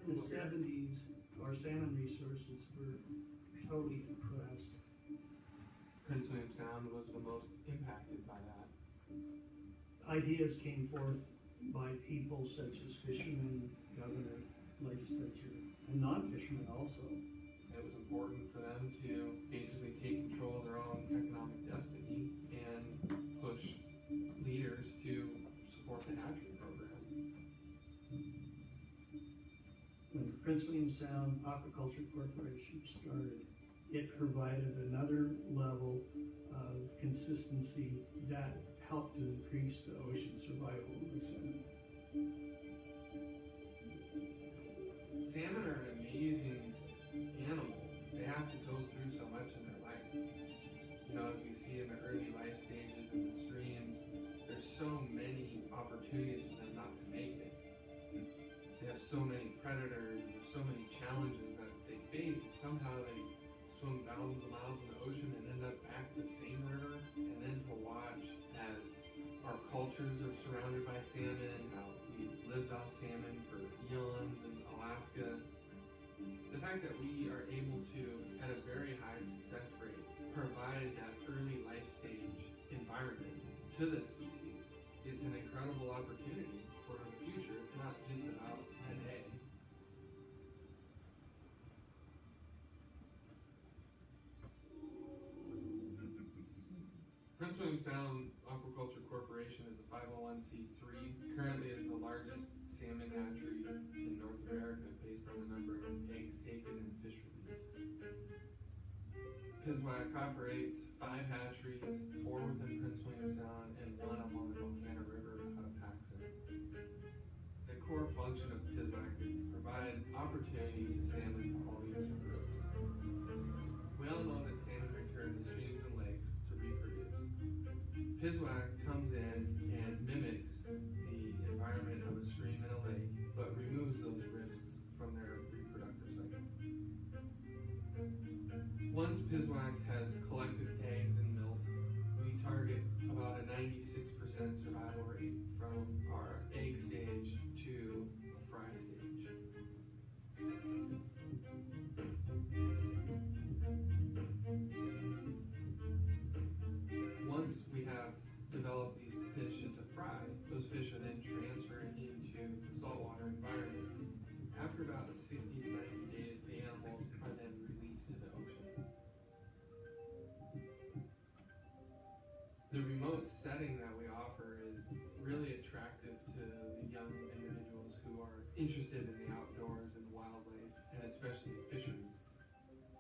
the 70s, our salmon resources were totally depressed. Prince William Sound was the most impacted by that. Ideas came forth by people such as fishermen, governor, legislature, and non-fishermen also. It was important for them to basically take control of their own economic destiny and push leaders to support the hatchery program. When the Prince William Sound Aquaculture Corporation started, it provided another level of consistency that helped to increase the ocean survival of the salmon. Salmon are an amazing animal. They have to go through so much in their life. You know, as we see in the early life stages of the streams, there's so many opportunities for them not to make it. They have so many predators, and there's so many challenges that they face, and somehow they swim thousands of miles in the ocean and end up back in the same river. And then to watch as our cultures are surrounded by salmon, how we've lived off salmon for eons in Alaska. The fact that we are able to, at a very high success rate, provide that early life stage environment to the species, it's an incredible opportunity for the future. It's not just about today. Prince William Sound Aquaculture Corporation is a 501c3. Currently is the largest salmon hatchery in North America based on the number of eggs taken in fisheries. PWSSC operates 5 hatcheries, 4 within Prince William Sound and 1 along the Mocana River out of Paxson. The core function of PWSSC is to provide opportunity to salmon for all years and groups. We all know that salmon return to streams and lakes to reproduce. PWSSC comes in and mimics the environment of a stream and a lake, but removes those risks from their reproductive cycle. Once PWSSC has collected eggs and milk, we target about a 96% survival rate from our egg stage to a fry stage. Once we have developed these fish into fry, those fish are then transferred into the saltwater environment. After about 60 to 90 days, the animals are then released to the ocean. The remote setting that we offer is really attractive to the young individuals who are interested in the outdoors and wildlife, and especially fisheries.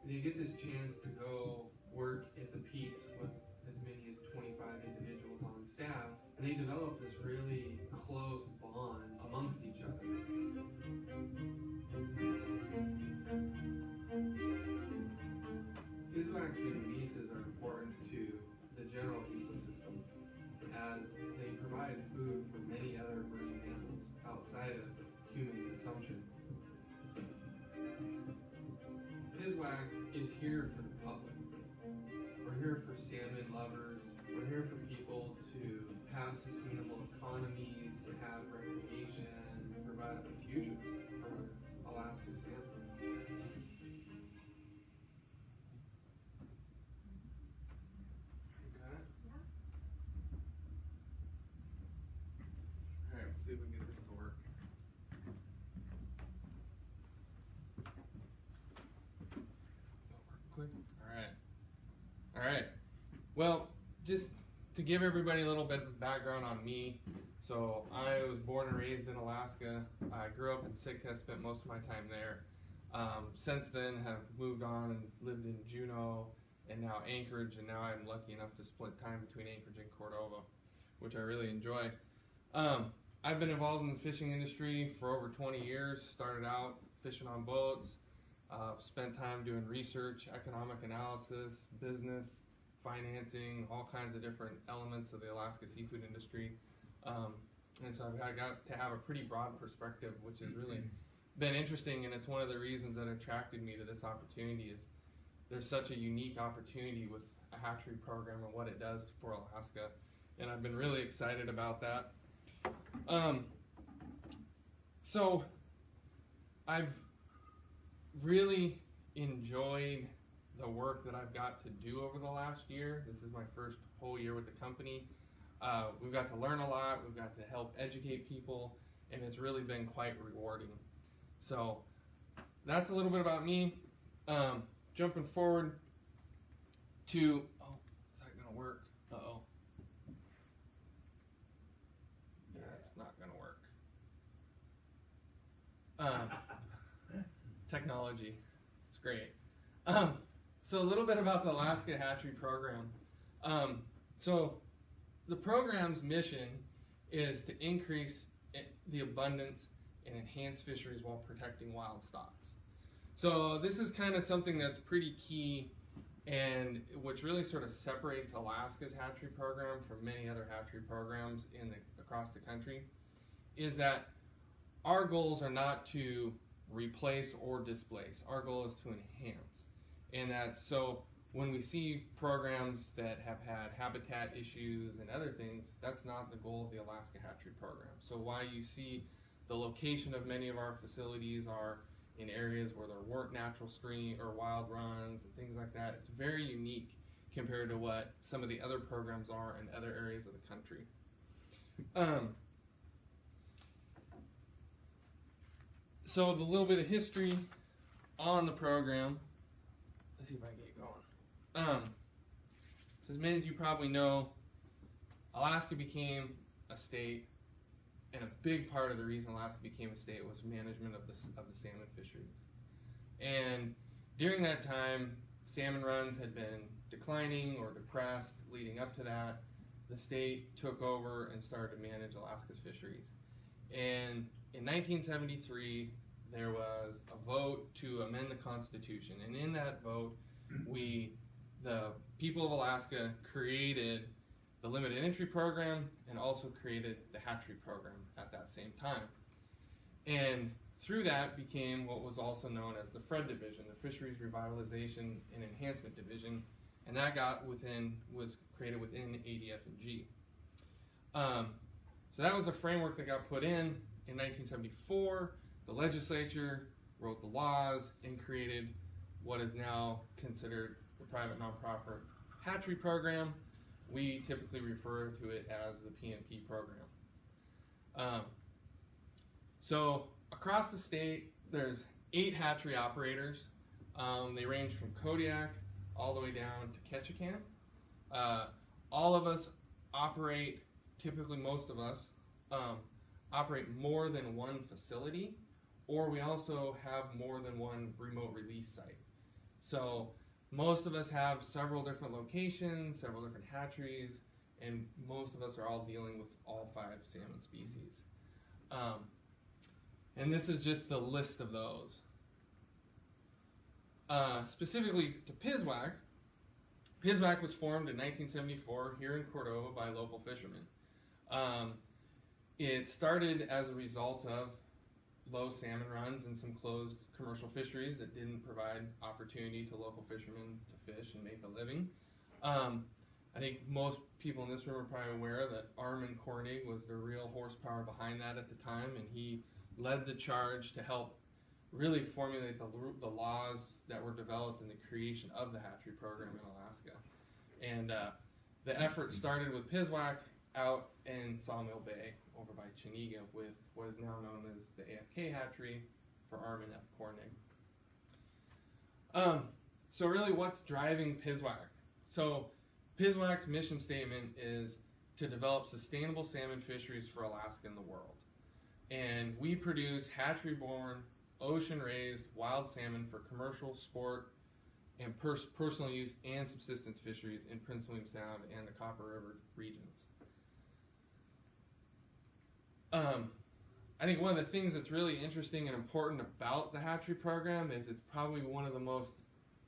They get this chance to go work at the peaks with as many as 25 individuals on staff, and they develop this really close bond amongst each other. PWSSC releases are important to the general ecosystem as they provide food for many other marine mammals outside of human consumption. PWSSC is here for the public. We're here for salmon lovers. We're here for people to have sustainable economies, to have recreation, and provide a future for Alaska salmon. Got it? Yeah. All right, we'll see if we can get this to work. Quick. All right. Well, just to give everybody a little bit of background on me. So I was born and raised in Alaska. I grew up in Sitka, spent most of my time there. Since then have moved on and lived in Juneau and now Anchorage, and now I'm lucky enough to split time between Anchorage and Cordova, which I really enjoy. I've been involved in the fishing industry for over 20 years. Started out fishing on boats, spent time doing research, economic analysis, business, financing, all kinds of different elements of the Alaska seafood industry. And so I got to have a pretty broad perspective, which has really been interesting, and it's one of the reasons that attracted me to this opportunity is there's such a unique opportunity with a hatchery program and what it does for Alaska, and I've been really excited about that. So I've really enjoyed the work that I've got to do over the last year. This is my first whole year with the company. We've got to learn a lot, we've got to help educate people, and it's really been quite rewarding. So that's a little bit about me. Jumping forward to, oh, is that gonna work? Uh-oh. That's not gonna work. Technology, it's great. So a little bit about the Alaska Hatchery Program. So the program's mission is to increase the abundance and enhance fisheries while protecting wild stocks. So this is kind of something that's pretty key, and which really sort of separates Alaska's hatchery program from many other hatchery programs across the country, is that our goals are not to replace or displace. Our goal is to enhance. And that's so when we see programs that have had habitat issues and other things, that's not the goal of the Alaska Hatchery Program. So why you see the location of many of our facilities are in areas where there weren't natural stream or wild runs and things like that. It's very unique compared to what some of the other programs are in other areas of the country. So the little bit of history on the program. Let's see if I can get going. So as many as you probably know, Alaska became a state, and a big part of the reason Alaska became a state was management of the salmon fisheries. And during that time, salmon runs had been declining or depressed. Leading up to that, the state took over and started to manage Alaska's fisheries. And in 1973, there was a vote to amend the Constitution, and in that vote, the people of Alaska created the limited entry program and also created the hatchery program at that same time. And through that became what was also known as the FRED division, the Fisheries Revitalization and Enhancement Division, and that was created within ADF&G. So that was a framework that got put in 1974. The legislature wrote the laws and created what is now considered the private nonprofit hatchery program. We typically refer to it as the P&P program. So across the state, there's 8 hatchery operators. They range from Kodiak all the way down to Ketchikan. All of us operate, typically most of us, operate more than one facility, or we also have more than one remote release site. So most of us have several different locations, several different hatcheries, and most of us are all dealing with all 5 salmon species. And this is just the list of those. Specifically to PWSSC, PWSSC was formed in 1974 here in Cordova by local fishermen. It started as a result of low salmon runs and some closed commercial fisheries that didn't provide opportunity to local fishermen to fish and make a living. I think most people in this room are probably aware that Armin Kornig was the real horsepower behind that at the time, and he led the charge to help really formulate the laws that were developed in the creation of the hatchery program in Alaska. And the effort started with PWSSC out in Sawmill Bay over by Chiniga with what is now known as the AFK hatchery for Armin F. Kornig. So really what's driving PWSSC? So PWSSC's mission statement is to develop sustainable salmon fisheries for Alaska and the world. And we produce hatchery-born, ocean-raised wild salmon for commercial, sport, and personal use and subsistence fisheries in Prince William Sound and the Copper River regions. I think one of the things that's really interesting and important about the hatchery program is it's probably one of the most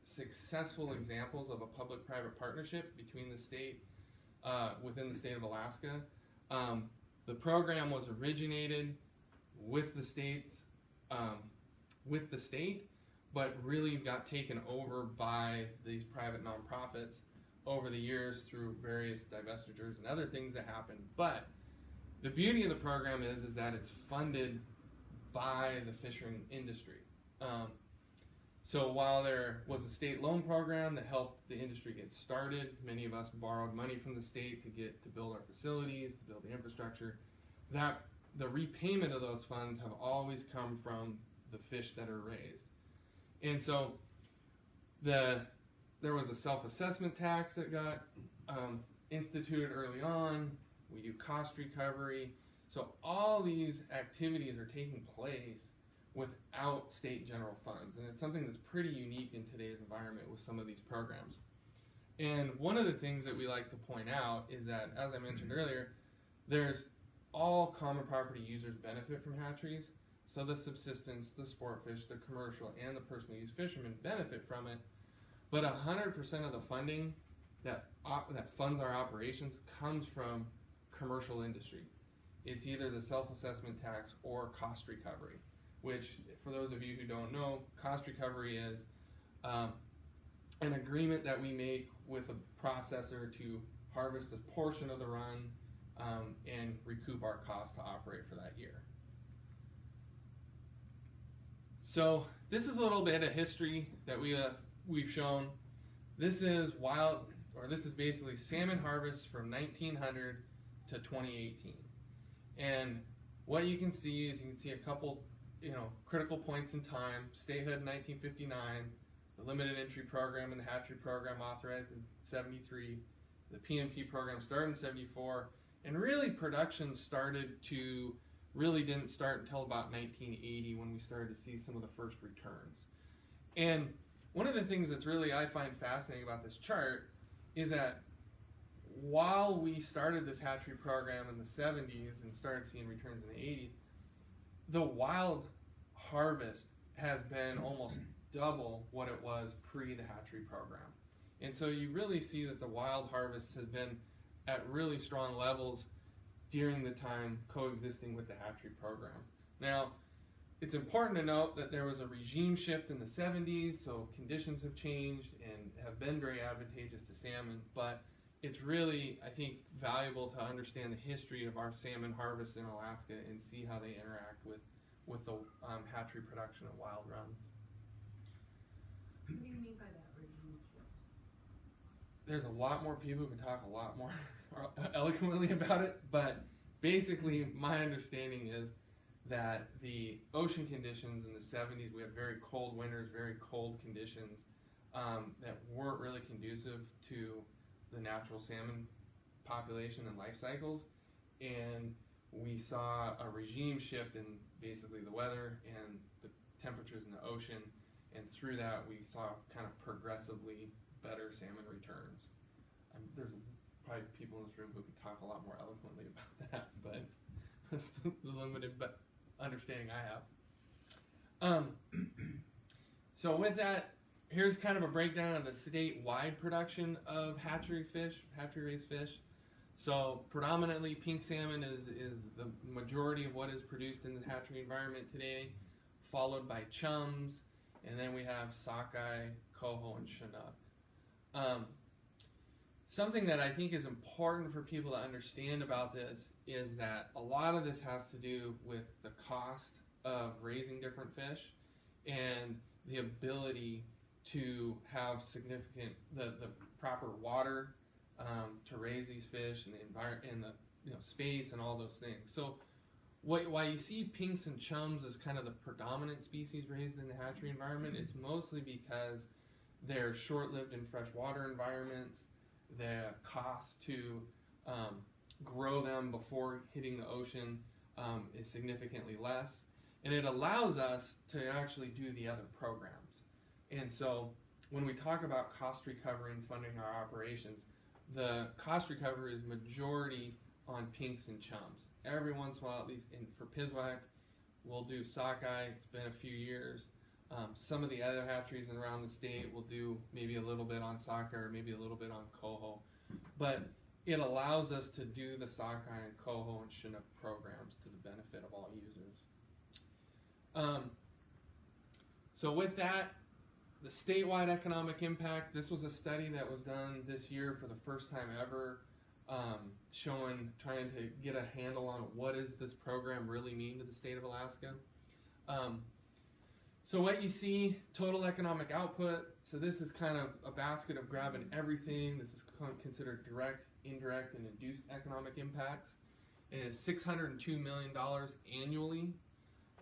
successful examples of a public-private partnership between the state, within the state of Alaska. The program was originated with the state, but really got taken over by these private nonprofits over the years through various divestitures and other things that happened. But the beauty of the program is that it's funded by the fishing industry. So while there was a state loan program that helped the industry get started, many of us borrowed money from the state to build our facilities, to build the infrastructure, that the repayment of those funds have always come from the fish that are raised. And so there was a self-assessment tax that got instituted early on. We do cost recovery. So all these activities are taking place without state general funds, and it's something that's pretty unique in today's environment with some of these programs. And one of the things that we like to point out is that, as I mentioned earlier, there's all common property users benefit from hatcheries. So the subsistence, the sport fish, the commercial, and the personal use fishermen benefit from it. But 100% of the funding that funds our operations comes from commercial industry. It's either the self-assessment tax or cost recovery, which, for those of you who don't know, cost recovery is an agreement that we make with a processor to harvest a portion of the run and recoup our cost to operate for that year. So this is a little bit of history that we've shown. This is basically salmon harvest from 1900 to 2018. And what you can see is a couple critical points in time. Statehood in 1959, the limited entry program and the hatchery program authorized in 73, the PMP program started in 74, and really production didn't start until about 1980 when we started to see some of the first returns. And one of the things that's really I find fascinating about this chart is that while we started this hatchery program in the 70s and started seeing returns in the 80s, the wild harvest has been almost double what it was pre the hatchery program. And so you really see that the wild harvest has been at really strong levels during the time coexisting with the hatchery program. Now, it's important to note that there was a regime shift in the 70s, so conditions have changed and have been very advantageous to salmon, but it's really, I think, valuable to understand the history of our salmon harvest in Alaska and see how they interact with the hatchery production of wild runs. What do you mean by that regime shift? There's a lot more people who can talk a lot more eloquently about it, but basically my understanding is that the ocean conditions in the 70s, we had very cold winters, very cold conditions that weren't really conducive to the natural salmon population and life cycles, and we saw a regime shift in basically the weather and the temperatures in the ocean, and through that we saw kind of progressively better salmon returns. There's probably people in this room who could talk a lot more eloquently about that, but that's the limited understanding I have. So with that, here's kind of a breakdown of the statewide production of hatchery-raised fish. So predominantly pink salmon is the majority of what is produced in the hatchery environment today, followed by chums, and then we have sockeye, coho, and chinook. Something that I think is important for people to understand about this is that a lot of this has to do with the cost of raising different fish and the ability to have the proper water to raise these fish and the environment and the space and all those things. So why you see pinks and chums as kind of the predominant species raised in the hatchery environment, it's mostly because they're short-lived in freshwater environments. The cost to grow them before hitting the ocean is significantly less, and it allows us to actually do the other programs. And so when we talk about cost recovery and funding our operations, the cost recovery is majority on pinks and chums. Every once in a while, at least for PWSSC, we'll do sockeye. It's been a few years. Some of the other hatcheries around the state will do maybe a little bit on sockeye or maybe a little bit on coho. But it allows us to do the sockeye and coho and chinook programs to the benefit of all users. So with that, the statewide economic impact, this was a study that was done this year for the first time ever, trying to get a handle on what does this program really mean to the state of Alaska. So what you see, total economic output. So this is kind of a basket of grabbing everything. This is considered direct, indirect, and induced economic impacts. It is $602 million annually.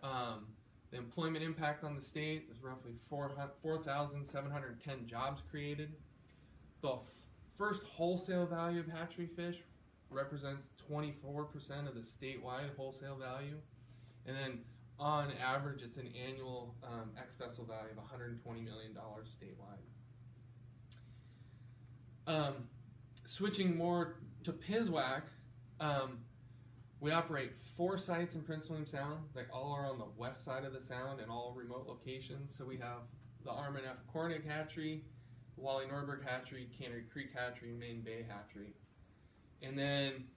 The employment impact on the state is roughly 4,710 jobs created. The first wholesale value of hatchery fish represents 24% of the statewide wholesale value. And then on average, it's an annual ex-vessel value of $120 million statewide. Switching more to PWSSC, we operate 4 sites in Prince William Sound. They all are on the west side of the sound and all remote locations. So we have the Armin F. Kornick Hatchery, Wally Norberg Hatchery, Cannery Creek Hatchery, and Main Bay Hatchery. And then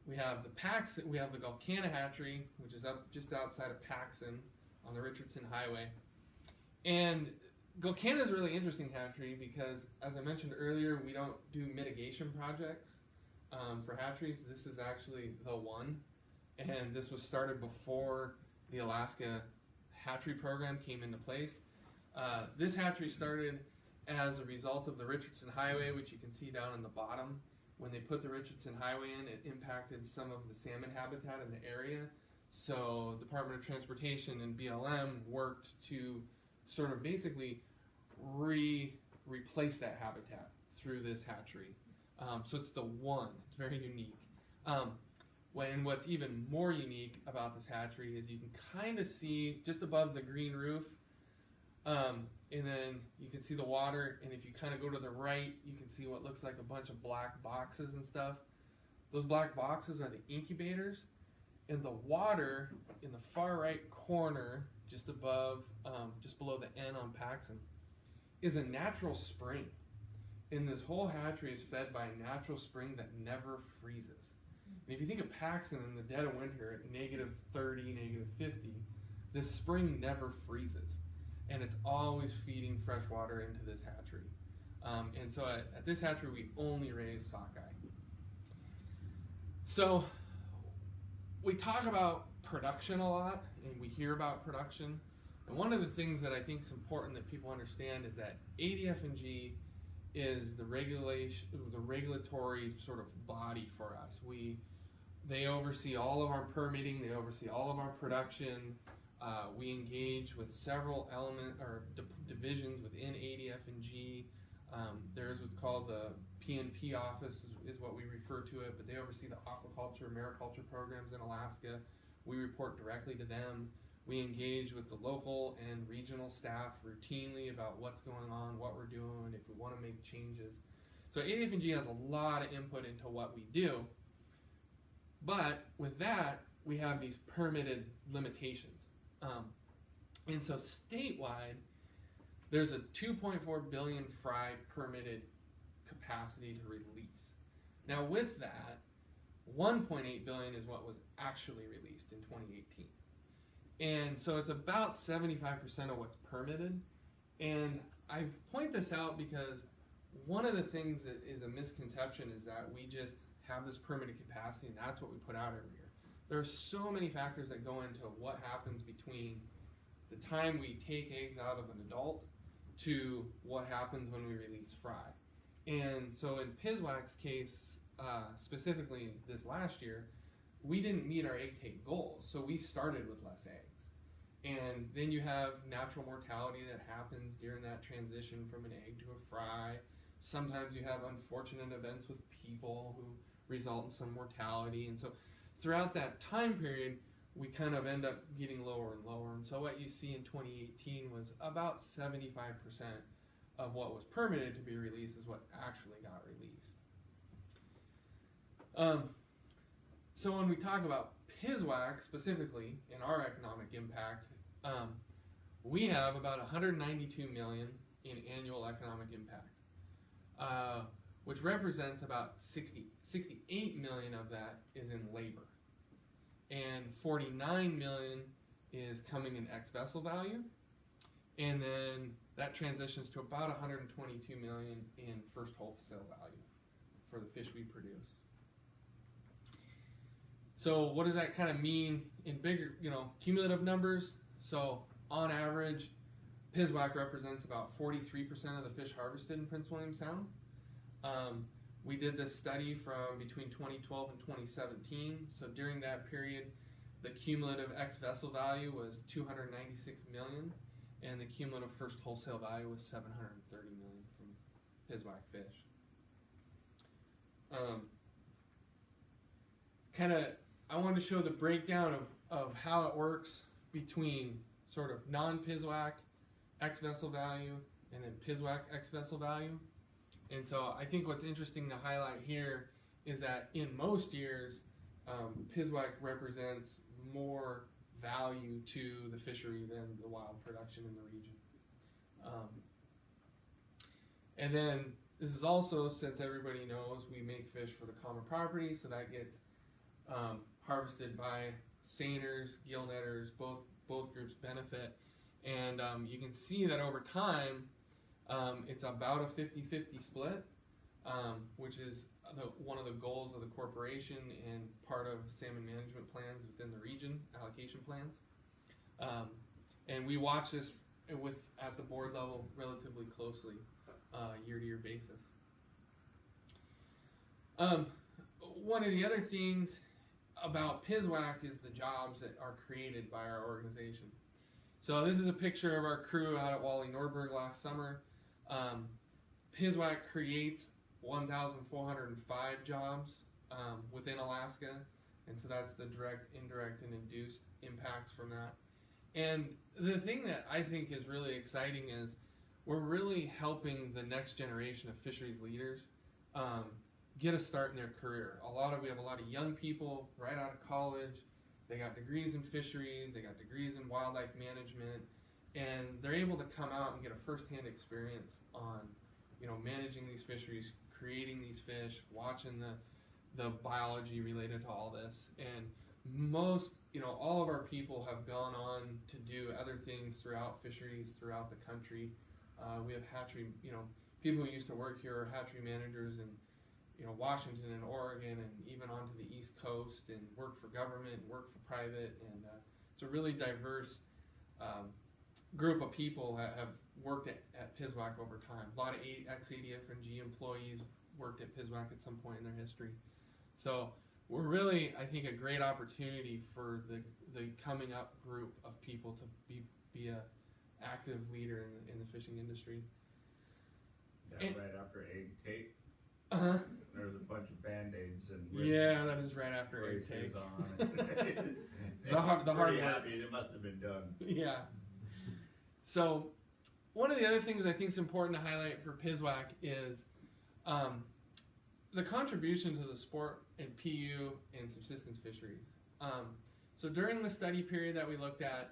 we have the Gulkana Hatchery, which is up just outside of Paxson on the Richardson Highway. And Gulkana is a really interesting hatchery because, as I mentioned earlier, we don't do mitigation projects for hatcheries. This is actually the one, and this was started before the Alaska hatchery program came into place. This hatchery started as a result of the Richardson Highway, which you can see down in the bottom. When they put the Richardson Highway in, it impacted some of the salmon habitat in the area. So Department of Transportation and BLM worked to sort of basically replace that habitat through this hatchery. So it's the one. It's very unique. What's even more unique about this hatchery is you can kind of see just above the green roof, and then you can see the water, and if you kind of go to the right, you can see what looks like a bunch of black boxes and stuff. Those black boxes are the incubators, and the water in the far right corner, just above, just below the N on Paxson, is a natural spring. And this whole hatchery is fed by a natural spring that never freezes. And if you think of Paxson in the dead of winter at -30, -50, this spring never freezes. And it's always feeding fresh water into this hatchery. And so at this hatchery, we only raise sockeye. So we talk about production a lot, and we hear about production. And one of the things that I think is important that people understand is that ADF&G is the regulatory sort of body for us. They oversee all of our permitting, they oversee all of our production. We engage with several divisions within ADF&G. There's what's called the P&P office is what we refer to it, but they oversee the aquaculture, mariculture programs in Alaska. We report directly to them. We engage with the local and regional staff routinely about what's going on, what we're doing, if we want to make changes. So ADF&G has a lot of input into what we do, but with that, we have these permitted limitations. And so statewide, there's a 2.4 billion fry permitted capacity to release. Now with that, 1.8 billion is what was actually released in 2018. And so it's about 75% of what's permitted. And I point this out because one of the things that is a misconception is that we just have this permitted capacity and that's what we put out every year. There are so many factors that go into what happens between the time we take eggs out of an adult to what happens when we release fry. And so in PWSSC's case, specifically this last year, we didn't meet our egg take goals, so we started with less eggs. And then you have natural mortality that happens during that transition from an egg to a fry. Sometimes you have unfortunate events with people who result in some mortality. And so throughout that time period, we kind of end up getting lower and lower. And so what you see in 2018 was about 75% of what was permitted to be released is what actually got released. So when we talk about PWSSC specifically in our economic impact, we have about 192 million in annual economic impact, which represents about 68 million of that is in labor, and 49 million is coming in ex-vessel value, and then that transitions to about 122 million in first wholesale value for the fish we produce. So what does that kind of mean in bigger, cumulative numbers? So on average, PWSSC represents about 43% of the fish harvested in Prince William Sound. We did this study from between 2012 and 2017. So during that period, the cumulative ex-vessel value was $296 million, and the cumulative first wholesale value was $730 million from PWSSC fish. I wanted to show the breakdown of how it works between sort of non-PWSSC ex-vessel value and then PWSSC ex-vessel value. And so I think what's interesting to highlight here is that in most years, PWSSC represents more value to the fishery than the wild production in the region. And then this is also, since everybody knows we make fish for the common property, so that gets harvested by seiners, gill netters, both groups benefit. And you can see that over time, it's about a 50-50 split, which is one of the goals of the corporation and part of salmon management plans within the region, allocation plans. And we watch this at the board level relatively closely, year-to-year basis. One of the other things about PWSSC is the jobs that are created by our organization. So this is a picture of our crew out at Wally Norberg last summer. PWSSC creates 1,405 jobs within Alaska, and so that's the direct, indirect, and induced impacts from that. And the thing that I think is really exciting is we're really helping the next generation of fisheries leaders get a start in their career. We have a lot of young people right out of college. They got degrees in fisheries, they got degrees in wildlife management, and they're able to come out and get a first-hand experience on, managing these fisheries, creating these fish, watching the biology related to all this. And most, all of our people have gone on to do other things throughout fisheries throughout the country. We have hatchery, people who used to work here are hatchery managers in, Washington and Oregon and even onto the East Coast, and work for government, work for private, and it's a really diverse group of people have worked at PWSSC over time. A lot of ex-ADF&G employees worked at PWSSC at some point in their history. So we're really, I think, a great opportunity for the coming up group of people to be a active leader in the fishing industry. Yeah, right after egg take. Uh-huh. There's a bunch of band-aids and yeah, that is right after egg take. On. the hard work. Happy. It must have been done. Yeah. So one of the other things I think is important to highlight for PWSSC is the contribution to the sport and PU and subsistence fisheries. So during the study period that we looked at,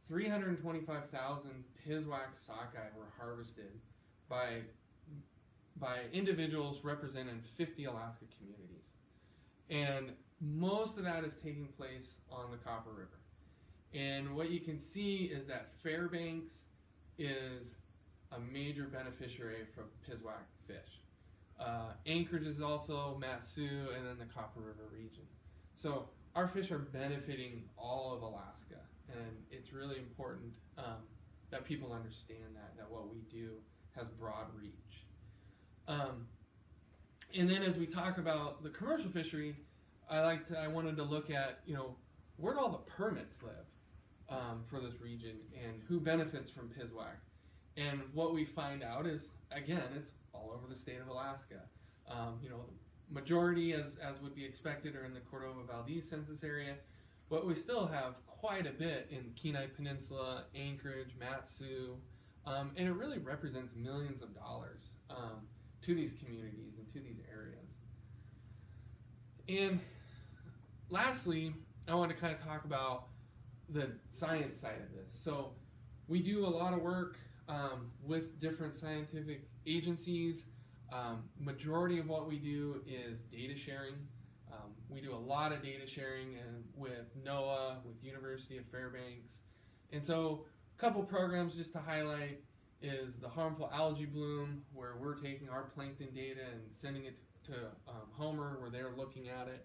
325,000 PWSSC sockeye were harvested by individuals representing 50 Alaska communities. And most of that is taking place on the Copper River. And what you can see is that Fairbanks is a major beneficiary from PWSSC fish. Anchorage is also Mat-Su, and then the Copper River region. So our fish are benefiting all of Alaska, and it's really important that people understand that what we do has broad reach. And then as we talk about the commercial fishery, I wanted to look at, where do all the permits live for this region and who benefits from PWSSC. And what we find out is, again, it's all over the state of Alaska. The majority, as would be expected, are in the Cordova-Valdez census area, but we still have quite a bit in Kenai Peninsula, Anchorage, Mat-Su, and it really represents millions of dollars to these communities and to these areas. And lastly, I want to kind of talk about the science side of this. So we do a lot of work with different scientific agencies. Majority of what we do is data sharing. We do a lot of data sharing with NOAA, with University of Fairbanks. And so a couple programs just to highlight is the harmful algae bloom, where we're taking our plankton data and sending it to Homer, where they're looking at it.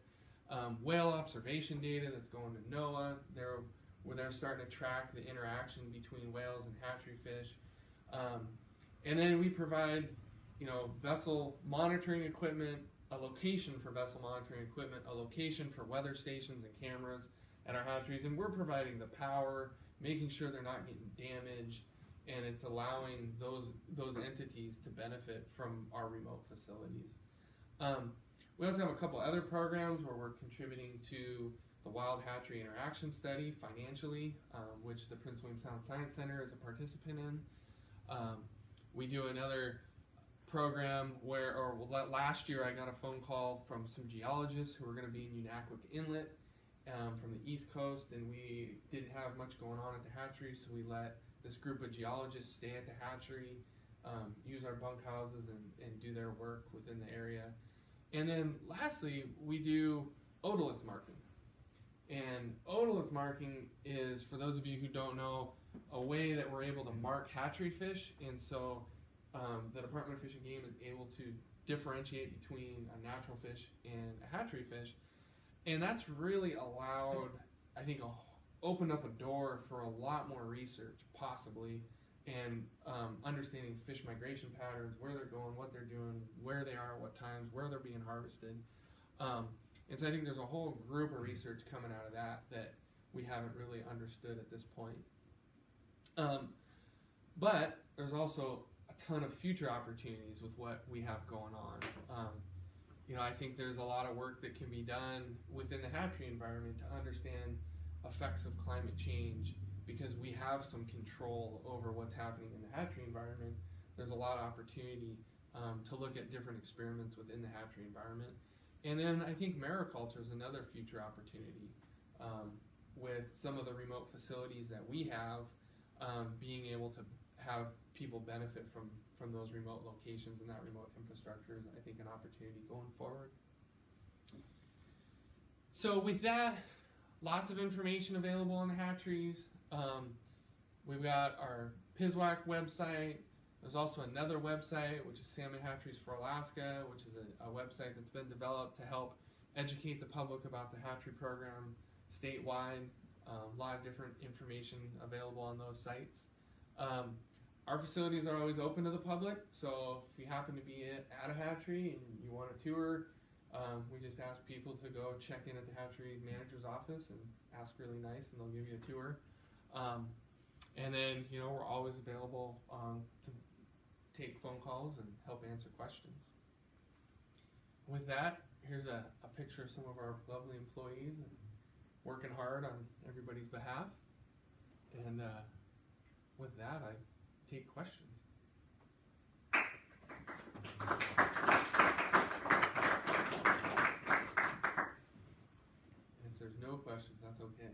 Whale observation data that's going to NOAA. where they're starting to track the interaction between whales and hatchery fish. And then we provide, vessel monitoring equipment, a location for vessel monitoring equipment, a location for weather stations and cameras at our hatcheries, and we're providing the power, making sure they're not getting damaged, and it's allowing those entities to benefit from our remote facilities. We also have a couple other programs where we're contributing to the Wild Hatchery Interaction Study financially, which the Prince William Sound Science Center is a participant in. We do another program last year I got a phone call from some geologists who were going to be in Unaquock Inlet from the East Coast, and we didn't have much going on at the hatchery, so we let this group of geologists stay at the hatchery, use our bunkhouses and do their work within the area. And then lastly, we do otolith marking. And otolith marking is, for those of you who don't know, a way that we're able to mark hatchery fish, and so the Department of Fish and Game is able to differentiate between a natural fish and a hatchery fish, and that's really allowed, I think, opened up a door for a lot more research, possibly, and understanding fish migration patterns, where they're going, what they're doing, where they are, what times, where they're being harvested. And so I think there's a whole group of research coming out of that we haven't really understood at this point. But there's also a ton of future opportunities with what we have going on. I think there's a lot of work that can be done within the hatchery environment to understand effects of climate change, because we have some control over what's happening in the hatchery environment. There's a lot of opportunity to look at different experiments within the hatchery environment. And then I think mariculture is another future opportunity with some of the remote facilities that we have, being able to have people benefit from those remote locations and that remote infrastructure is, I think, an opportunity going forward. So with that, lots of information available on the hatcheries. We've got our PWSSC website. There's also another website, which is Salmon Hatcheries for Alaska, which is a website that's been developed to help educate the public about the hatchery program statewide. A lot of different information available on those sites. Our facilities are always open to the public, so if you happen to be at a hatchery and you want a tour, we just ask people to go check in at the hatchery manager's office and ask really nice, and they'll give you a tour. And then, we're always available to take phone calls and help answer questions. With that, here's a picture of some of our lovely employees working hard on everybody's behalf. And with that, I take questions. If there's no questions, that's okay.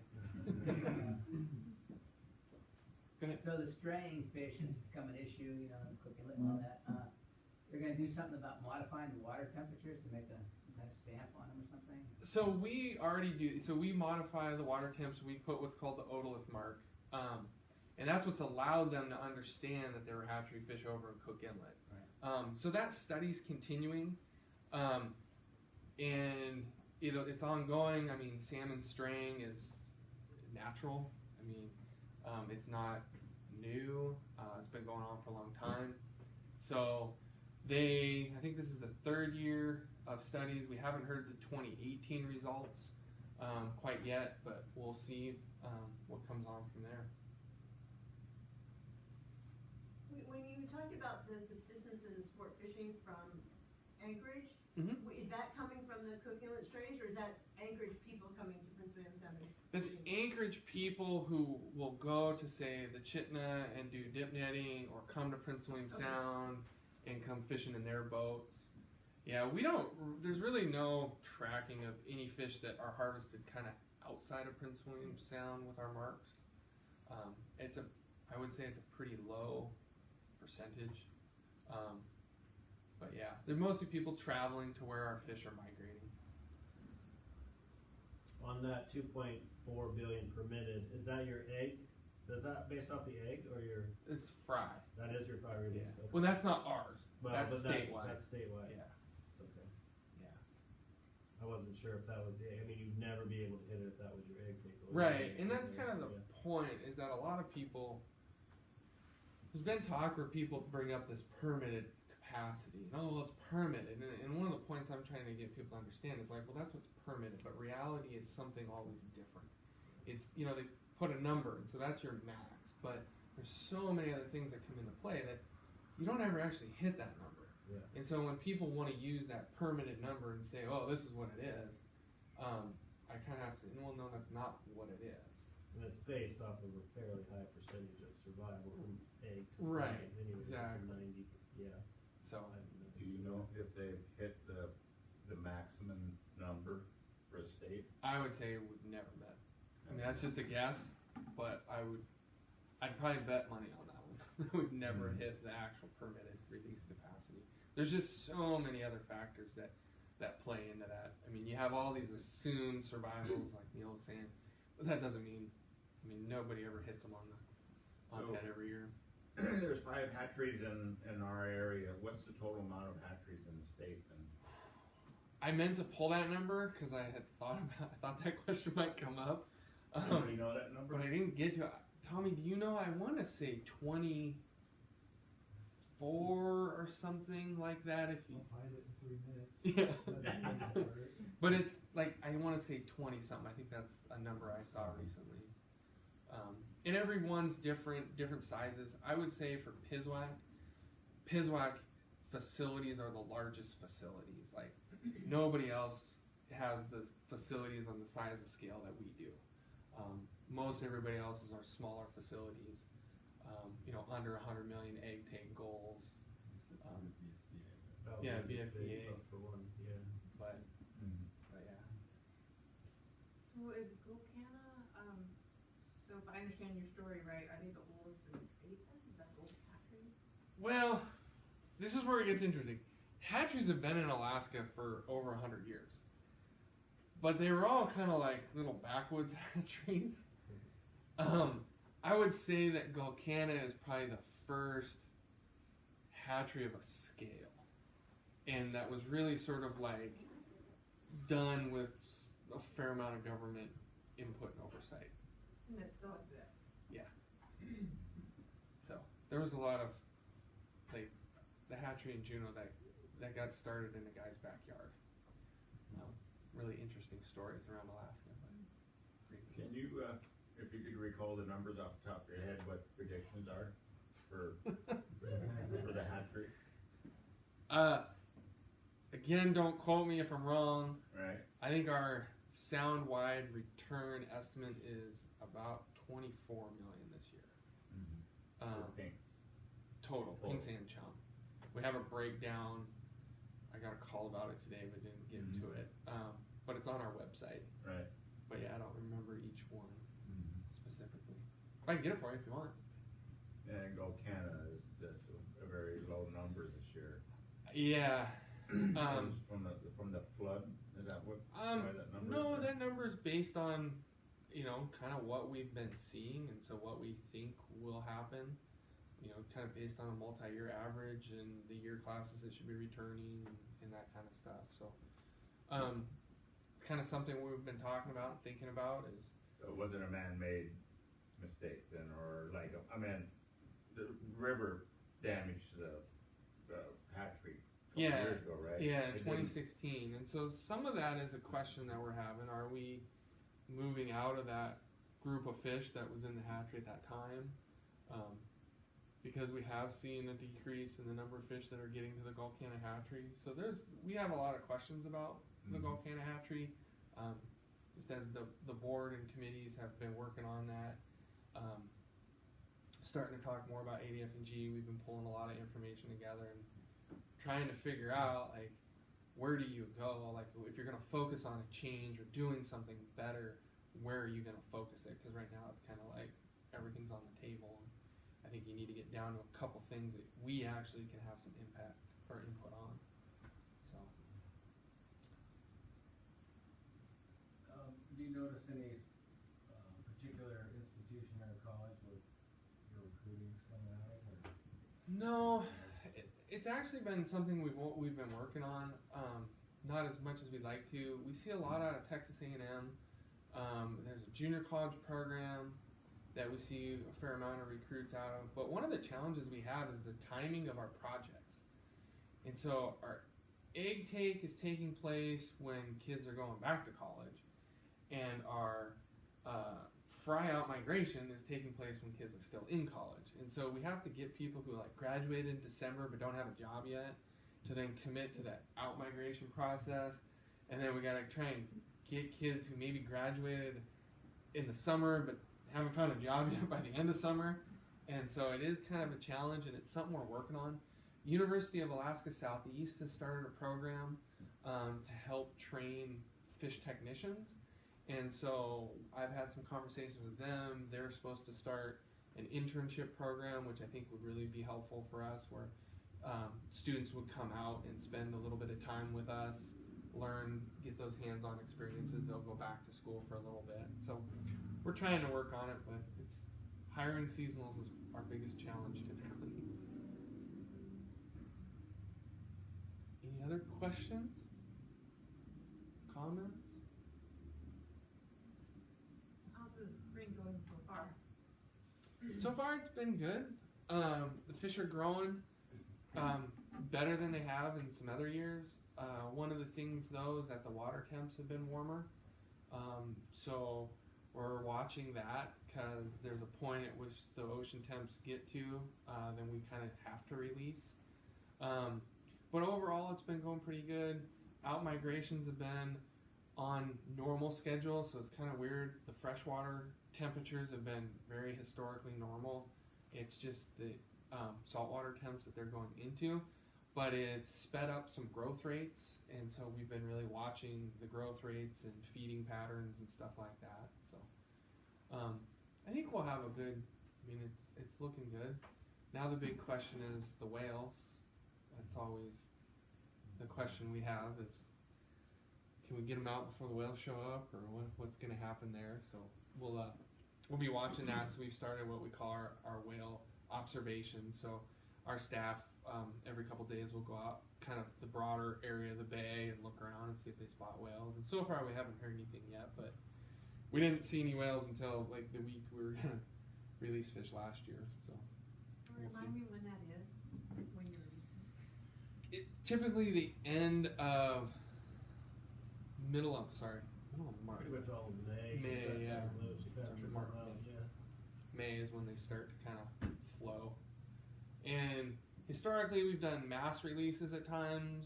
Go ahead. So the straying fish has become an issue, cook inlet and all that. You're going to do something about modifying the water temperatures to make some kind of stamp on them or something? So we already do. So we modify the water temps. We put what's called the otolith mark. And that's what's allowed them to understand that there were hatchery fish over in Cook Inlet. Right. So that study's continuing, and it's ongoing. I mean, salmon straying is natural. I mean, it's not new. It's been going on for a long time. So I think this is the third year of studies. We haven't heard the 2018 results quite yet, but we'll see what comes on from there. When you talked about the subsistence and sport fishing from Anchorage, is that coming from the Cook Inlet strays, or is that Anchorage people coming to Prince William Sound? That's Anchorage people who will go to, say, the Chitina and do dip netting, or come to Prince William Sound and come fishing in their boats. Yeah, there's really no tracking of any fish that are harvested kind of outside of Prince William Sound with our marks. I would say it's a pretty low percentage. But yeah, they're mostly people traveling to where our fish are migrating. On that 2.4 billion permitted, is that your egg? Is that based off the egg or your? It's fry. That is your fry release. Yeah. Okay. Well, that's not ours. Well, that's but statewide. That's statewide. Yeah. Okay. Yeah. I wasn't sure if that was the egg. I mean, you'd never be able to hit it if that was your egg takeaway. Right, and that's kind of the point, is that a lot of people, there's been talk where people bring up this permitted capacity. Oh, well, it's permitted. And one of the points I'm trying to get people to understand is like, well, that's what's permitted, but reality is something always different. It's, you know, they put a number, and so that's your max, but there's so many other things that come into play that you don't ever actually hit that number. Yeah. And so when people want to use that permitted number and say, oh, this is what it is, I kind of have to, well, no, that's not what it is. And it's based off of a fairly high percentage of survival from egg to Right, anyway, exactly. 90, yeah. So, Do you know if they've hit the maximum number for a state? I would say we've never met. I mean, that's just a guess, but I'd probably bet money on that one. We've never hit the actual permitted release capacity. There's just so many other factors that play into that. I mean, you have all these assumed survivals, like Neil was saying, but that doesn't mean, nobody ever hits them on that every year. There's 5 hatcheries in our area. What's the total amount of hatcheries in the state then? I meant to pull that number because I thought that question might come up. Do you know that number? But I didn't get to it. Tommy, do you know, I want to say 24 or something like that. If you I'll find it in 3 minutes. Yeah. But it's like, I want to say 20 something. I think that's a number I saw recently. And every one's different sizes. I would say for PWSSC facilities are the largest facilities. Like, nobody else has the facilities on the size of scale that we do. Most everybody else's are smaller facilities, under 100 million egg take goals. Yeah, VFDA. For one, yeah. But yeah. So is Gokana, so if I understand your story right, are they the oldest in the state then? Is that old Hatchery? Well, this is where it gets interesting. Hatcheries have been in Alaska for over 100 years. But they were all kind of like little backwoods hatcheries. I would say that Gokana is probably the first hatchery of a scale. And that was really sort of like done with a fair amount of government input and oversight. And it still exists? Yeah. So there was a lot of, like, the hatchery in Juneau that got started in a guy's backyard. Really interesting stories around Alaska. But Can you, if you could recall the numbers off the top of your head, what predictions are for the hatchery? Again, don't quote me if I'm wrong. Right. I think our sound-wide return estimate is about 24 million this year. For pinks. Total, pinks and chum. We have a breakdown. I got a call about it today, but didn't get to it. But it's on our website. Right. But yeah, I don't remember each one specifically. I can get it for you if you want. And Gokana that's a very low number this year. Yeah. From the flood, is that what? Why that number No, is there? that number is based on, kind of what we've been seeing, and so what we think will happen. Kind of based on a multi-year average and the year classes that should be returning and that kind of stuff. So, kind of something we've been talking about and thinking about is. So it wasn't a man-made mistake then, or like, the river damaged the hatchery a couple years ago, right? Yeah, in It didn't- 2016. And so some of that is a question that we're having. Are we moving out of that group of fish that was in the hatchery at that time? Because we have seen a decrease in the number of fish that are getting to the Gokana hatchery. So we have a lot of questions about the Gokana hatchery. Just as the board and committees have been working on that. Starting to talk more about ADF&G. We've been pulling a lot of information together and trying to figure out, like, where do you go? Like, if you're going to focus on a change or doing something better, where are you going to focus it? Because right now it's kind of like everything's on the table. I think you need to get down to a couple things that we actually can have some impact or input on. So, do you notice any particular institution or college where your recruiting's coming out of? Or? no, it's actually been something we've been working on. Not as much as we'd like to. We see a lot out of Texas A&M. There's a junior college program that we see a fair amount of recruits out of. But one of the challenges we have is the timing of our projects. And so our egg take is taking place when kids are going back to college, and our fry out migration is taking place when kids are still in college. And so we have to get people who like graduated in December but don't have a job yet to then commit to that out migration process. And then we got to try and get kids who maybe graduated in the summer but haven't found a job yet by the end of summer. And so it is kind of a challenge, and it's something we're working on. University of Alaska Southeast has started a program to help train fish technicians. And so I've had some conversations with them. They're supposed to start an internship program, which I think would really be helpful for us, where students would come out and spend a little bit of time with us, learn, get those hands-on experiences. They'll go back to school for a little bit. So we're trying to work on it, but it's hiring seasonals is our biggest challenge typically. Any other questions? Comments? How's the spring going so far? So far, it's been good. The fish are growing better than they have in some other years. One of the things, though, is that the water temps have been warmer. So we're watching that, because there's a point at which the ocean temps get to, then we kind of have to release. But overall, it's been going pretty good. Out migrations have been on normal schedule, so it's kind of weird. The freshwater temperatures have been very historically normal. It's just the saltwater temps that they're going into, but it's sped up some growth rates, and so we've been really watching the growth rates and feeding patterns and stuff like that. So I think we'll have a good, it's looking good. Now the big question is the whales. That's always the question we have, is can we get them out before the whales show up, or what's going to happen there? So we'll be watching that. So we've started what we call our whale observation. So our staff every couple days will go out kind of the broader area of the bay and look around and see if they spot whales. And so far we haven't heard anything yet, but we didn't see any whales until like the week we were going to release fish last year. So we'll Remind see. me when that is, when you're releasing. Typically the end of middle of March. Pretty much all of May. May, yeah. Those catch are March, coming out, yeah. May is when they start to kind of flow. And historically, we've done mass releases at times.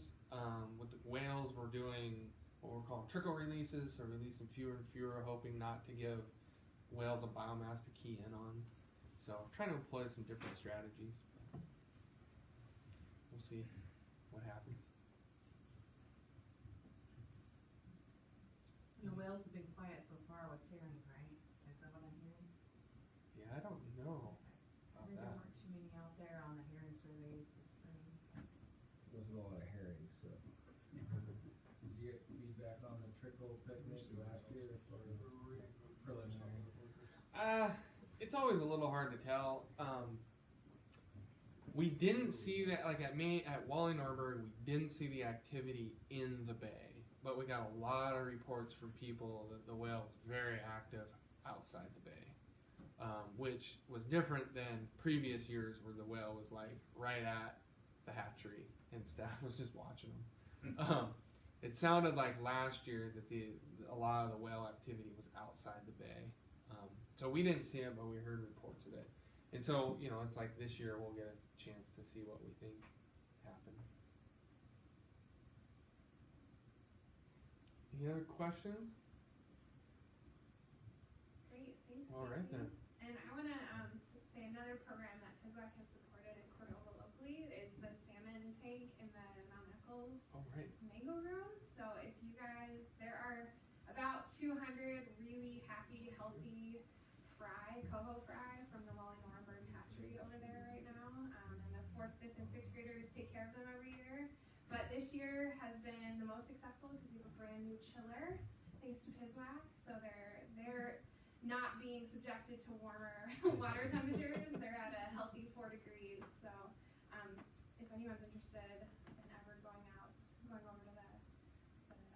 With the whales, we're doing what we're calling trickle releases, so releasing fewer and fewer, hoping not to give whales a biomass to key in on. So trying to employ some different strategies. We'll see what happens. The whales have been quiet so far with herring, right? Is that what I'm hearing? Yeah, I don't know about There that. weren't too many out there on the herring surveys this spring. Wasn't a lot of herring, so. Did you get feedback on the trickle picnic last year for preliminary? It's always a little hard to tell. We didn't see that, like at Wally Norberg, we didn't see the activity in the bay, but we got a lot of reports from people that the whale was very active outside the bay, which was different than previous years where the whale was like right at the hatchery and staff was just watching them. It sounded like last year that a lot of the whale activity was outside the bay. So we didn't see it, but we heard reports of it. And so, it's like this year we'll get a chance to see what we think happened. Any other questions? Great, thanks. All right then. And I want to say another program that PWSSC has supported in Cordova locally is the salmon tank in the Mount Eccles All right. mango grove. So if you guys, there are about 200 really happy, healthy coho fry from the Wally Norberg Hatchery over there right now. And the 4th, 5th, and 6th graders take care of them every year. But this year has been the most successful because we have a brand new chiller, thanks to PWSSC. So they're not being subjected to warmer water temperatures. They're at a healthy 4 degrees. So if anyone's interested in ever going over to the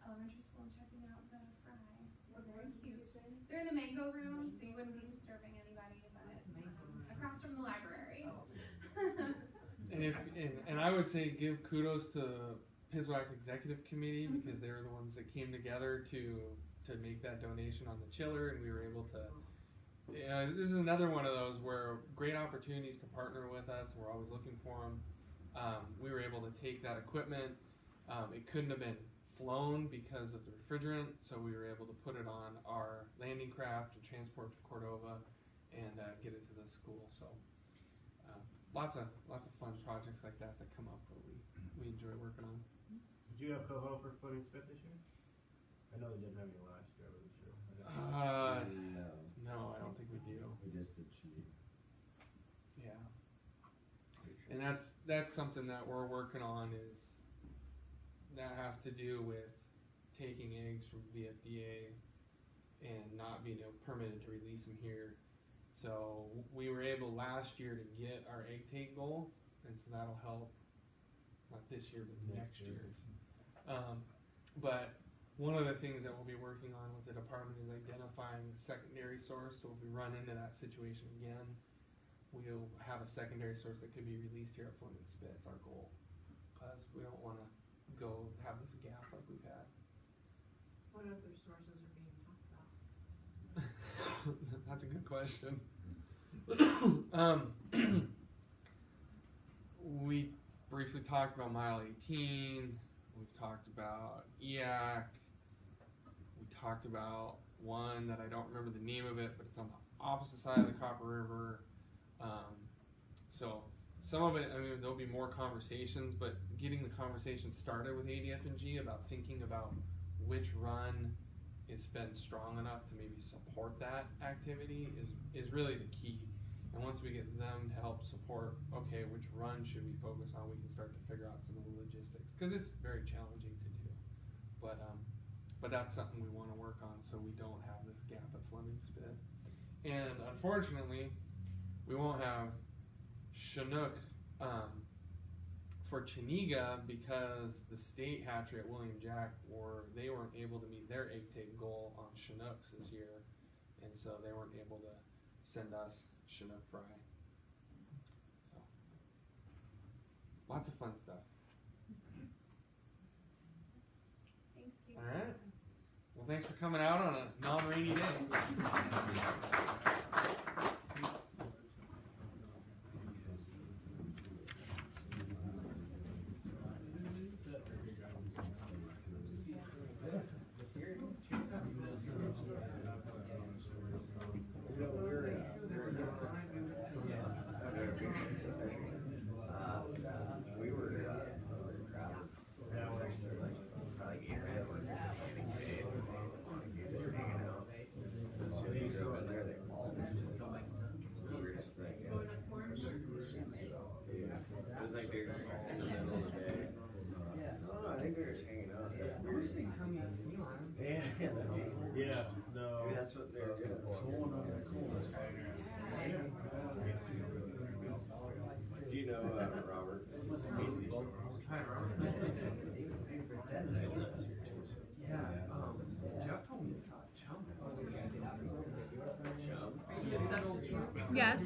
elementary school and checking out the fry, they're very cute. They're in the mango room, so you wouldn't be disturbing anybody, but across from the library. And I would say give kudos to PWSSC Executive Committee because they were the ones that came together to make that donation on the chiller, and we were able to. This is another one of those where great opportunities to partner with us. We're always looking for them. We were able to take that equipment. It couldn't have been flown because of the refrigerant, so we were able to put it on our landing craft and transport to Cordova and get it to the school. So lots of fun projects like that come up where we enjoy working on. Did you have coho for floating spit this year? I know they didn't have any last year, but this year. No, I don't think we do. We just did cheating. Yeah, and that's something that we're working on. Is that has to do with taking eggs from VFDA and not being permitted to release them here. So we were able last year to get our egg take goal, and so that'll help. Not this year, but next year. But one of the things that we'll be working on with the department is identifying a secondary source. So if we run into that situation again, we'll have a secondary source that could be released here at Floating Spit. It's our goal, because we don't want to go have this gap like we've had. What other sources are being talked about? That's a good question. We briefly talked about Mile 18. We've talked about EAC. We talked about one that I don't remember the name of it, but it's on the opposite side of the Copper River. So some of it, I mean, there'll be more conversations, but getting the conversation started with ADF&G about thinking about which run has been strong enough to maybe support that activity is really the key. And once we get them to help support, okay, which run should we focus on, we can start to figure out some of the logistics, because it's very challenging to do. But that's something we want to work on so we don't have this gap at Fleming Spit. And unfortunately, we won't have Chinook for Chiniga because the state hatchery at William Jack they weren't able to meet their egg take goal on Chinooks this year, and so they weren't able to send us Chinook fry. So lots of fun stuff. Thanks, Casey. All right. Well, thanks for coming out on a non-rainy day. Yeah, no. Maybe that's what they're doing. Do you know Robert? Casey. Hi, Robert. Yeah, Jeff told me he saw a chum. Yes.